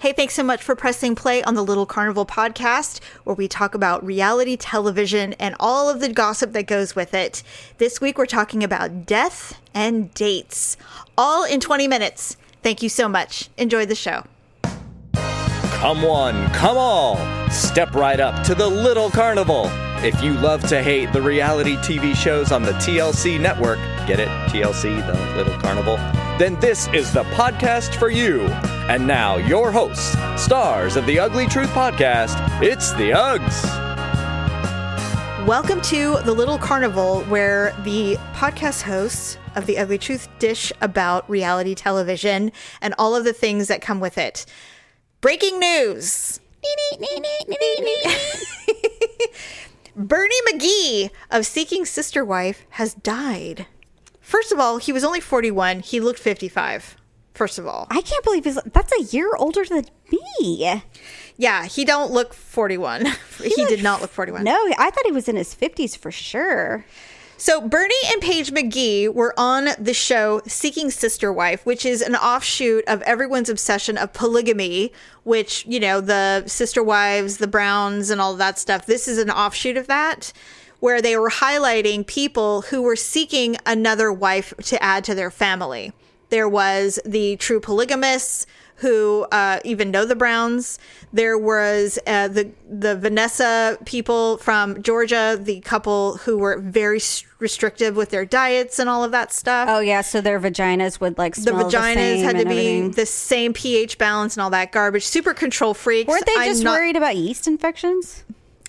Hey, thanks so much for pressing play on the Little Carnival podcast, where we talk about reality television and all of the gossip that goes with it. This week, we're talking about death and dates, all in 20 minutes. Thank you so much. Enjoy the show. Come one, come all. Step right up to the Little Carnival. If you love to hate the reality TV shows on the TLC network, get it? TLC, the Little Carnival? Then this is the podcast for you. And now, your hosts, stars of the Ugly Truth podcast, it's the Uggs. Welcome to the Little Carnival, where the podcast hosts of the Ugly Truth dish about reality television and all of the things that come with it. Breaking news. Bernie McGee of Seeking Sister Wife has died. First of all, he was only 41. He looked 55, first of all. I can't believe that's a year older than me. Yeah, he don't look 41. He did not look 41. No, I thought he was in his 50s for sure. So Bernie and Paige McGee were on the show Seeking Sister Wife, which is an offshoot of everyone's obsession of polygamy, which, you know, the sister wives, the Browns and all of that stuff. This is an offshoot of that, where they were highlighting people who were seeking another wife to add to their family. There was the true polygamists who even know the Browns. There was the Vanessa people from Georgia, the couple who were very restrictive with their diets and all of that stuff. Oh, yeah. So their vaginas would like smell the same. The vaginas had to be everything. the same pH balance and all that garbage. Super control freaks. Weren't they just worried about yeast infections?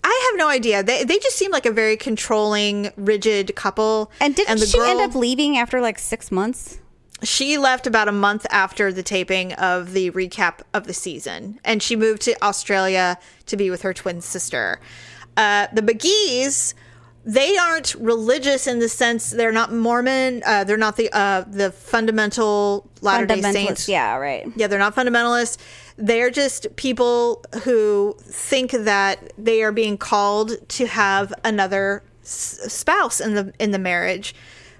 I have no idea. They just seemed like a very controlling, rigid couple. And didn't she end up leaving after like 6 months? She left about a month after the taping of the recap of the season, and she moved to Australia to be with her twin sister. The McGees, they aren't religious in the sense they're not Mormon. They're not the fundamental Latter-day Saints. Yeah, right. Yeah, they're not fundamentalists. They're just people who think that they are being called to have another spouse in the marriage.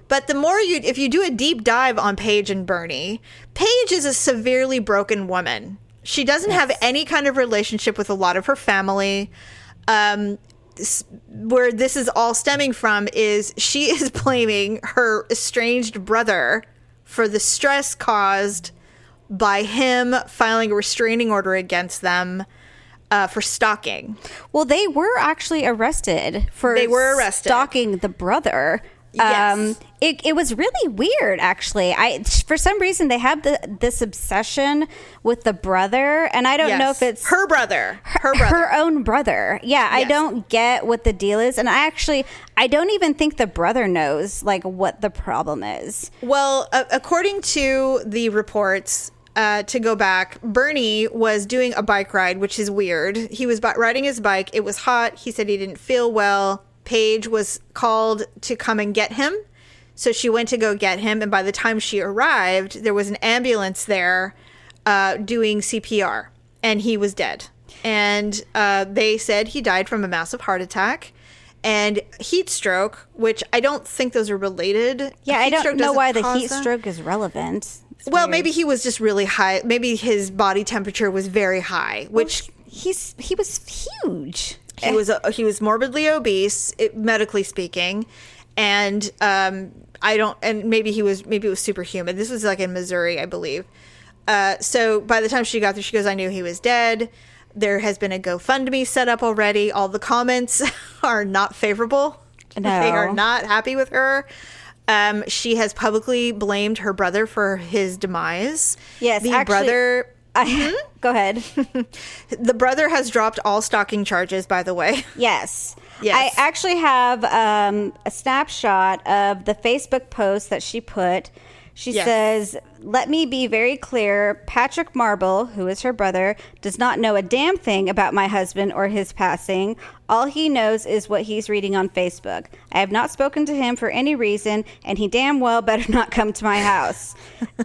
But the more if you do a deep dive on Paige and Bernie, Paige is a severely broken woman. She doesn't have any kind of relationship with a lot of her family. Where this is all stemming from is she is blaming her estranged brother for the stress caused by him filing a restraining order against them for stalking. Well, they were actually arrested for stalking the brother. Yes. It was really weird, actually. For some reason, they have this obsession with the brother, and I don't know if it's her brother, her own brother. Yeah, yes. I don't get what the deal is, and I don't even think the brother knows like what the problem is. Well, according to the reports, to go back, Bernie was doing a bike ride, which is weird. He was riding his bike. It was hot. He said he didn't feel well. Paige was called to come and get him. So she went to go get him. And by the time she arrived, there was an ambulance there doing CPR. And he was dead. And they said he died from a massive heart attack and heat stroke, which I don't think those are related. Yeah, I don't know why the heat stroke is relevant. Well, maybe he was just really high. Maybe his body temperature was very high, which he was huge. He was morbidly obese, medically speaking, and maybe it was superhuman. This was like in Missouri, I believe. So by the time she got there, she goes, "I knew he was dead." There has been a GoFundMe set up already. All the comments are not favorable. No. They are not happy with her. She has publicly blamed her brother for his demise. Yes, brother. Go ahead. The brother has dropped all stalking charges, by the way. Yes. Yes. I actually have a snapshot of the Facebook post that she put. She says, "Let me be very clear. Patrick Marble, who is her brother, does not know a damn thing about my husband or his passing. All he knows is what he's reading on Facebook. I have not spoken to him for any reason, and he damn well better not come to my house."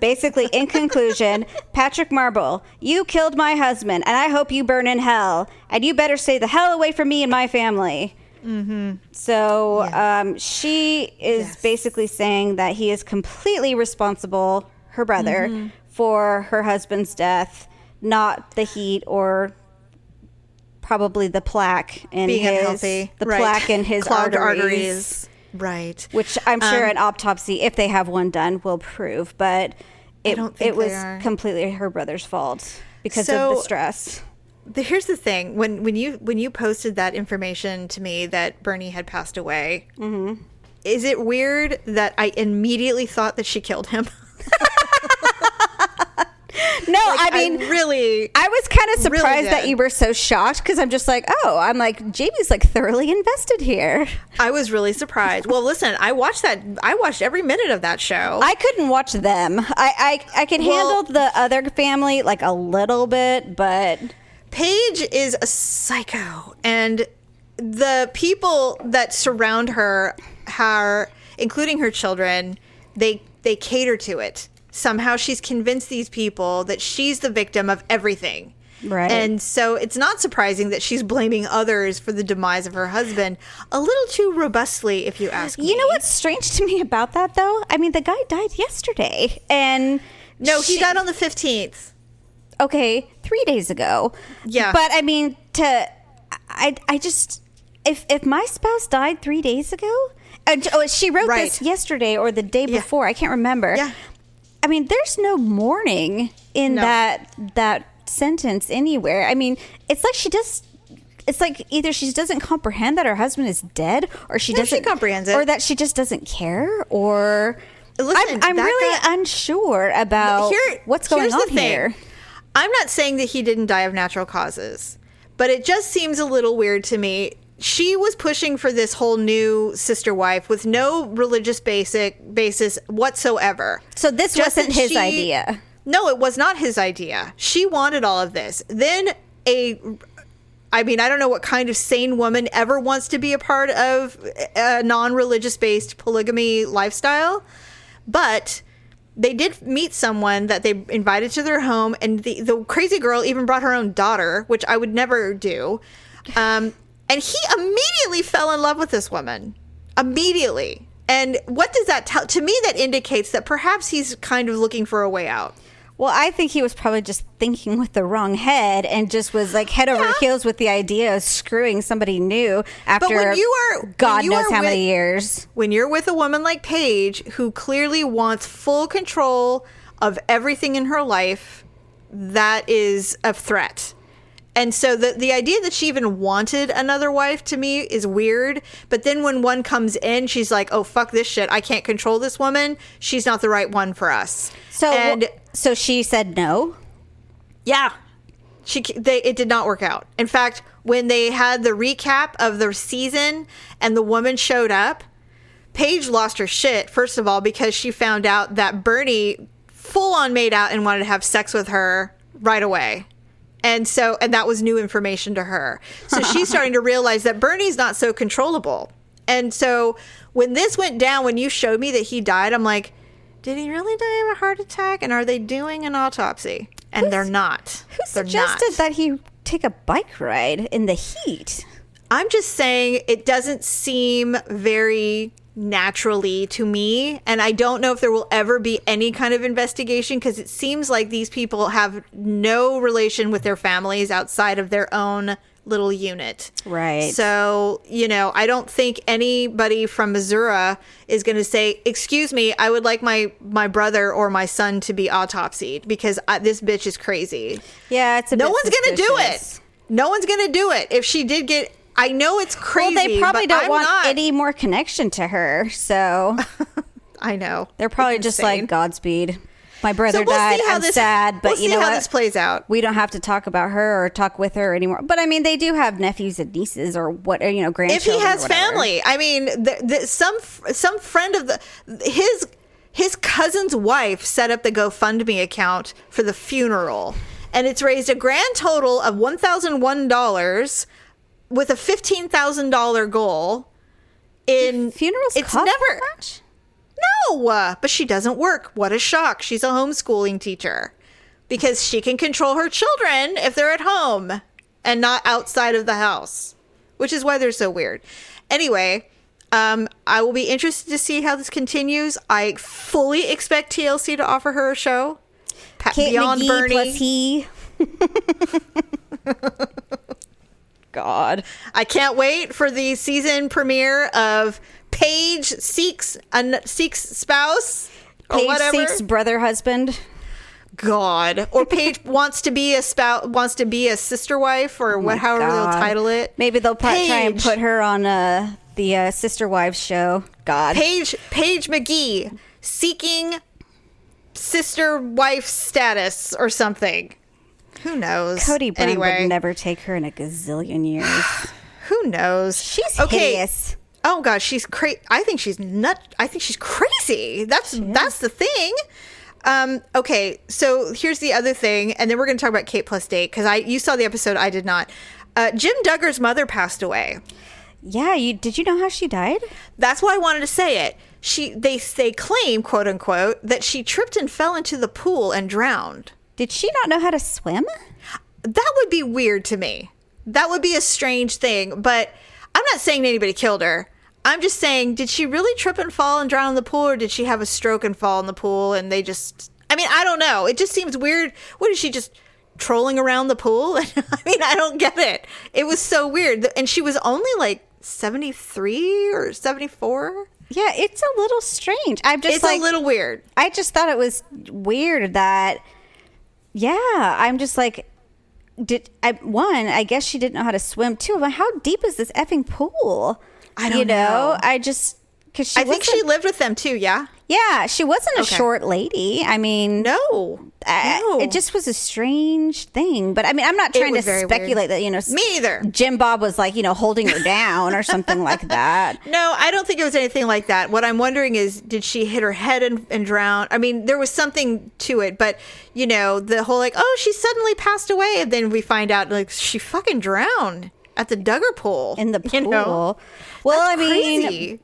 Basically, in conclusion, Patrick Marble, you killed my husband, and I hope you burn in hell. And you better stay the hell away from me and my family. Mm-hmm. So she is basically saying that he is completely responsible, her brother, for her husband's death not the heat or probably the plaque in Being his unhealthy. the Right. plaque in his Clogged arteries. Right. Which I'm sure an autopsy, if they have one done, will prove. But don't think it was they are. completely her brother's fault because So- of the stress. Here's the thing: when you posted that information to me that Bernie had passed away, is it weird that I immediately thought that she killed him? No, I mean, really, I was kind of really surprised that did. you were so shocked because I'm just like, I'm like, Jamie's like thoroughly invested here. I was really surprised. Well, listen, I watched every minute of that show. I couldn't watch them. I could handle the other family like a little bit, but Paige is a psycho, and the people that surround her, including her children, they cater to it. Somehow she's convinced these people that she's the victim of everything. Right. And so it's not surprising that she's blaming others for the demise of her husband a little too robustly, if you ask me. you know what's strange to me about that though? I mean, the guy died yesterday, and No, he died on the 15th. okay, 3 days ago. Yeah. But I mean, I just, if my spouse died 3 days ago, she wrote Right. this yesterday or the day before, I can't remember. Yeah. I mean, there's no mourning in No. that sentence anywhere. I mean, it's like it's like either she doesn't comprehend that her husband is dead, or she No, she doesn't comprehends it. or that she just doesn't care, or Listen, I'm that really guy- unsure about what's going here's on the thing. here. I'm not saying that he didn't die of natural causes, but it just seems a little weird to me. She was pushing for this whole new sister wife with no religious basis whatsoever. So this Just wasn't that his idea. No, it was not his idea. She wanted all of this. Then I don't know what kind of sane woman ever wants to be a part of a non-religious based polygamy lifestyle, but they did meet someone that they invited to their home, and the crazy girl even brought her own daughter, which I would never do. And he immediately fell in love with this woman. Immediately. And what does that tell? To me, that indicates that perhaps he's kind of looking for a way out. Well, I think he was probably just thinking with the wrong head and just was like head over heels with the idea of screwing somebody new after God knows how many years. When you're with a woman like Paige, who clearly wants full control of everything in her life, that is a threat. And so the idea that she even wanted another wife to me is weird. But then when one comes in, she's like, oh, fuck this shit. I can't control this woman. She's not the right one for us. So she said no? Yeah. It did not work out. In fact, when they had the recap of the season and the woman showed up, Paige lost her shit, first of all, because she found out that Bernie full on made out and wanted to have sex with her right away. And that was new information to her. So she's starting to realize that Bernie's not so controllable. And so when this went down, when you showed me that he died, I'm like, did he really die of a heart attack? And are they doing an autopsy? And they're not. Who suggested that he take a bike ride in the heat? I'm just saying it doesn't seem very naturally to me, and I don't know if there will ever be any kind of investigation, because it seems like these people have no relation with their families outside of their own little unit. Right. So, I don't think anybody from Missouri is going to say, excuse me, I would like my brother or my son to be autopsied because this bitch is crazy. Yeah, it's no one's going to do it. No one's going to do it. If she did get, I know it's crazy. Well, they probably but don't want not. any more connection to her, so I know. they're probably It's just insane. like, Godspeed. My brother So we'll see died. how I'm this- sad, but we'll you know see how what? this plays out. We don't have to talk about her or talk with her anymore. But I mean, they do have nephews and nieces or what, grandchildren. If he has or whatever. family, I mean, some friend of his cousin's wife set up the GoFundMe account for the funeral, and it's raised a grand total of $1,001 with a $15,000 goal. Funerals it's cost never that much? No, but she doesn't work. What a shock. She's a homeschooling teacher because she can control her children if they're at home and not outside of the house, which is why they're so weird. Anyway, I will be interested to see how this continues. I fully expect TLC to offer her a show Kate beyond McGee Bernie. plus he. God. I can't wait for the season premiere of Paige seeks spouse or Paige whatever. seeks brother husband. God. Or Paige wants to be a sister wife or however they'll title it. Maybe they'll try and put her on the Sister Wives show. God. Paige McGee seeking sister wife status or something. Who knows? Cody Brown would never take her in a gazillion years. Who knows? She's hideous. Oh God, she's crazy. I think she's crazy. That's the thing. Okay, so here's the other thing, and then we're going to talk about Kate plus Date because you saw the episode, I did not. Jim Duggar's mother passed away. Yeah, did you know how she died? That's why I wanted to say it. They claim, quote unquote, that she tripped and fell into the pool and drowned. Did she not know how to swim? That would be weird to me. That would be a strange thing, but I'm not saying anybody killed her. I'm just saying, did she really trip and fall and drown in the pool, or did she have a stroke and fall in the pool and I don't know. It just seems weird. What, is she just trolling around the pool? I don't get it. It was so weird. And she was only like 73 or 74. Yeah, it's a little strange. It's a little weird. I just thought it was weird that, I'm just like, I guess she didn't know how to swim. Two, how deep is this effing pool? I don't know. I think she lived with them too, yeah? Yeah, she wasn't a short lady. I mean... No. It just was a strange thing. But, I'm not trying to speculate that, Me either. Jim Bob was, holding her down or something like that. No, I don't think it was anything like that. What I'm wondering is, did she hit her head and drown? There was something to it. But, the whole, she suddenly passed away. And then we find out, she fucking drowned at the Duggar pool. In the pool. Well, that's crazy.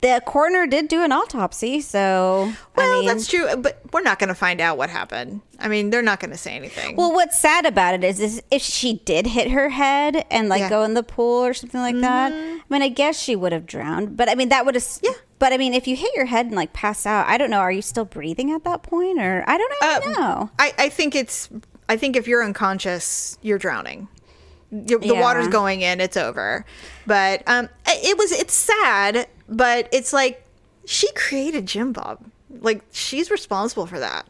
The coroner did do an autopsy, so... that's true, but we're not going to find out what happened. They're not going to say anything. Well, what's sad about it is if she did hit her head and, go in the pool or something like that, I guess she would have drowned. But, that would have... Yeah. But, if you hit your head and, pass out, I don't know, are you still breathing at that point? Or I don't even know. I think if you're unconscious, you're drowning. The water's going in, it's over. But it's sad, but it's like she created Jim Bob. She's responsible for that.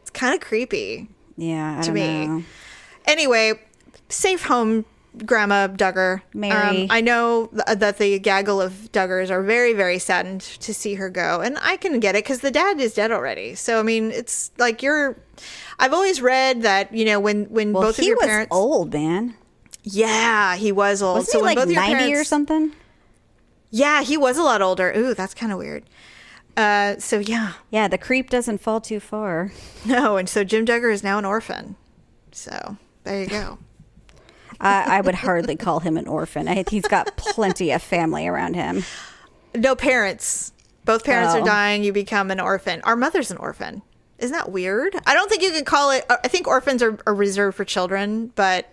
It's kind of creepy. Yeah, I to don't me. know. Anyway, safe home, Grandma Duggar. Mary. I know that the gaggle of Duggars are very, very saddened to see her go, and I can get it because the dad is dead already. So it's like I've always read that when both of your parents... He was old, man. Yeah, he was old. Wasn't he both your 90 parents, or something? Yeah, he was a lot older. Ooh, that's kind of weird. Yeah. Yeah, the creep doesn't fall too far. No, and so Jim Duggar is now an orphan. So there you go. I would hardly call him an orphan. He's got plenty of family around him. No parents. Both parents are dying. You become an orphan. Our mother's an orphan. Isn't that weird? I don't think you can call it... I think orphans are reserved for children, but...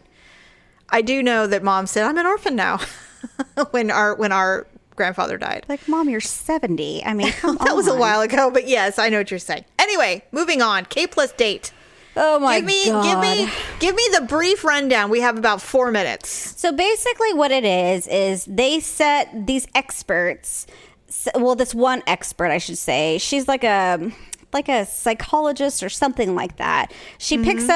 I do know that Mom said, I'm an orphan now when our grandfather died. Mom, you're 70. Come on. That was a while ago, but yes, I know what you're saying. Anyway, moving on. Kate plus Date. Oh my God. Give me the brief rundown. We have about 4 minutes. So basically what it is they set these experts, this one expert, I should say. She's like a psychologist or something like that. She picks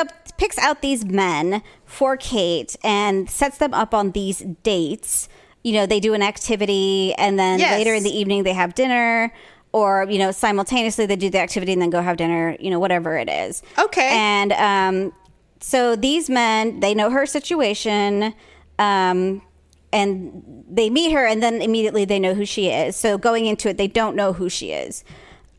out these men for Kate and sets them up on these dates. They do an activity and then later in the evening they have dinner, or simultaneously they do the activity and then go have dinner, whatever it is. Okay. And so these men, they know her situation, and they meet her and then immediately they know who she is. So going into it, they don't know who she is.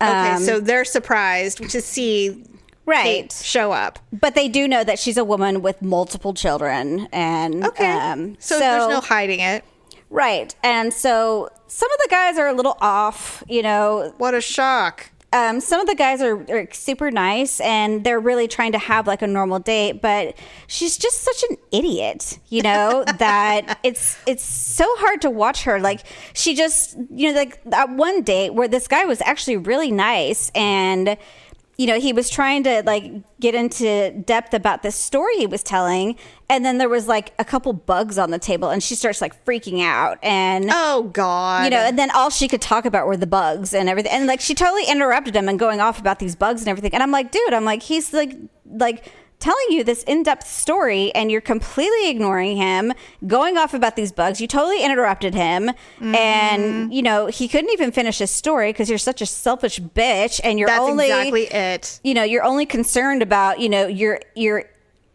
Okay, so they're surprised to see Kate show up. But they do know that she's a woman with multiple children. And so there's no hiding it. Right. And so some of the guys are a little off, What a shock. Some of the guys are super nice and they're really trying to have a normal date, but she's just such an idiot, that it's so hard to watch her. She just, that one date where this guy was actually really nice and he was trying to like get into depth about this story he was telling, and then there was like a couple bugs on the table, and she starts like freaking out, and oh god, and then all she could talk about were the bugs and everything, and like she totally interrupted him and going off about these bugs and everything, and I'm like, dude, he's like telling you this in-depth story, and you're completely ignoring him, going off about these bugs. You totally interrupted him, and he couldn't even finish his story because you're such a selfish bitch, and you're exactly it. You're only concerned about your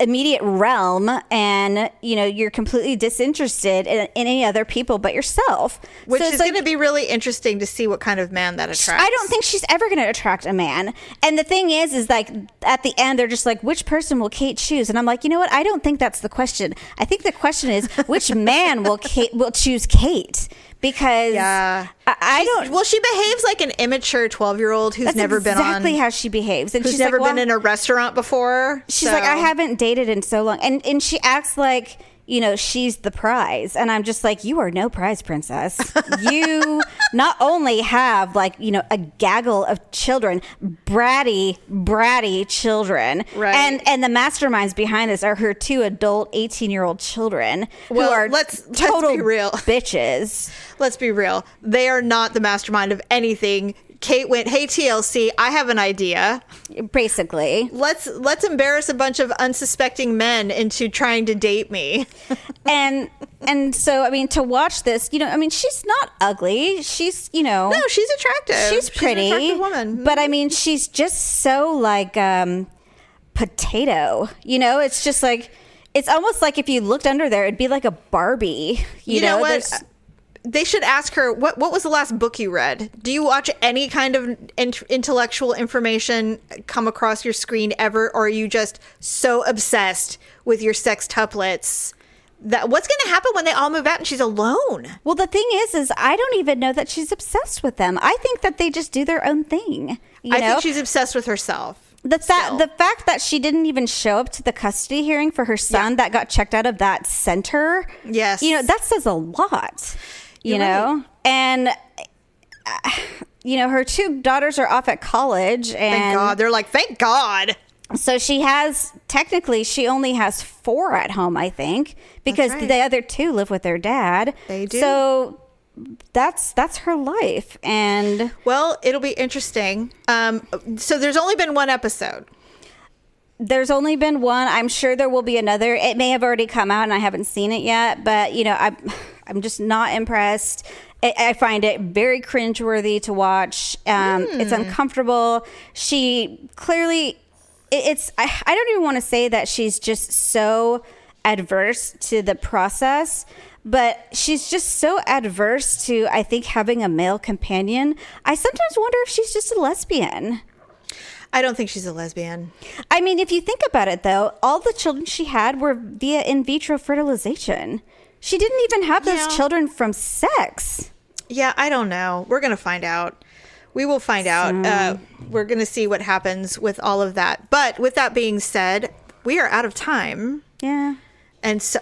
immediate realm, and you're completely disinterested in any other people but yourself, which is going to be really interesting to see what kind of man that attracts. I don't think she's ever going to attract a man. And the thing is like at the end they're just like, which person will Kate choose? And I'm like, you know what, I don't think that's the question. I think the question is which man will choose Kate, because I don't. Well, she behaves like an immature 12-year-old who's never been on. Exactly how she behaves, and who's she's never like, been in a restaurant before. She's like, I haven't dated in so long, and she acts like she's the prize, and I'm just like, you are no prize, princess. You not only have like a gaggle of children, bratty children, right? And the masterminds behind this are her 2 adult 18-year-old children who are let's total be real bitches. Let's be real. They are not the mastermind of anything. Kate went, hey, TLC, I have an idea. Basically. Let's embarrass a bunch of unsuspecting men into trying to date me. and so, I mean, to watch this, she's not ugly. She's, No, she's attractive. She's pretty. She's an attractive woman. But, I mean, she's just so, like, potato. It's just like, it's almost like if you looked under there, it'd be like a Barbie. You know what? They should ask her, what was the last book you read? Do you watch any kind of intellectual information come across your screen ever? Or are you just so obsessed with your sextuplets that what's going to happen when they all move out and she's alone? Well, the thing is I don't even know that she's obsessed with them. I think that they just do their own thing. I think she's obsessed with herself. The fact that she didn't even show up to the custody hearing for her son that got checked out of that center. Yes. That says a lot. You're right. And her 2 daughters are off at college, and thank God. They're like, thank God. So she only has 4 at home, I think, because the other 2 live with their dad. They do. So that's her life. And well, it'll be interesting. So there's only been 1 episode. There's only been 1. I'm sure there will be another. It may have already come out and I haven't seen it yet, but I'm just not impressed. I find it very cringeworthy to watch. It's uncomfortable. She clearly, I don't even want to say that she's just so adverse to the process, but she's just so adverse to, I think, having a male companion. I sometimes wonder if she's just a lesbian. I don't think she's a lesbian. I mean, if you think about it, though, all the children she had were via in vitro fertilization. She didn't even have those children from sex. Yeah, I don't know. We're going to find out. We will find out. We're going to see what happens with all of that. But with that being said, we are out of time. Yeah. And so,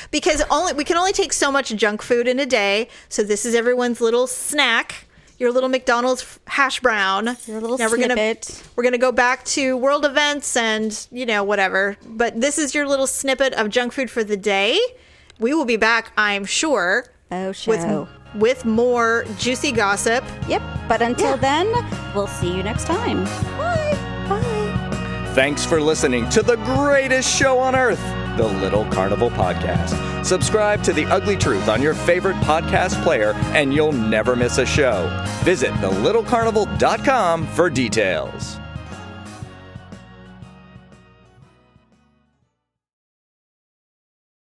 because we can only take so much junk food in a day. So this is everyone's little snack. Your little McDonald's hash brown. Your little now snippet. We're gonna go back to world events and whatever. But this is your little snippet of junk food for the day. We will be back, I'm sure. With more juicy gossip. Yep. But until then, we'll see you next time. Bye. Bye. Thanks for listening to the greatest show on earth, the Little Carnival Podcast. Subscribe to The Ugly Truth on your favorite podcast player, and you'll never miss a show. Visit thelittlecarnival.com for details.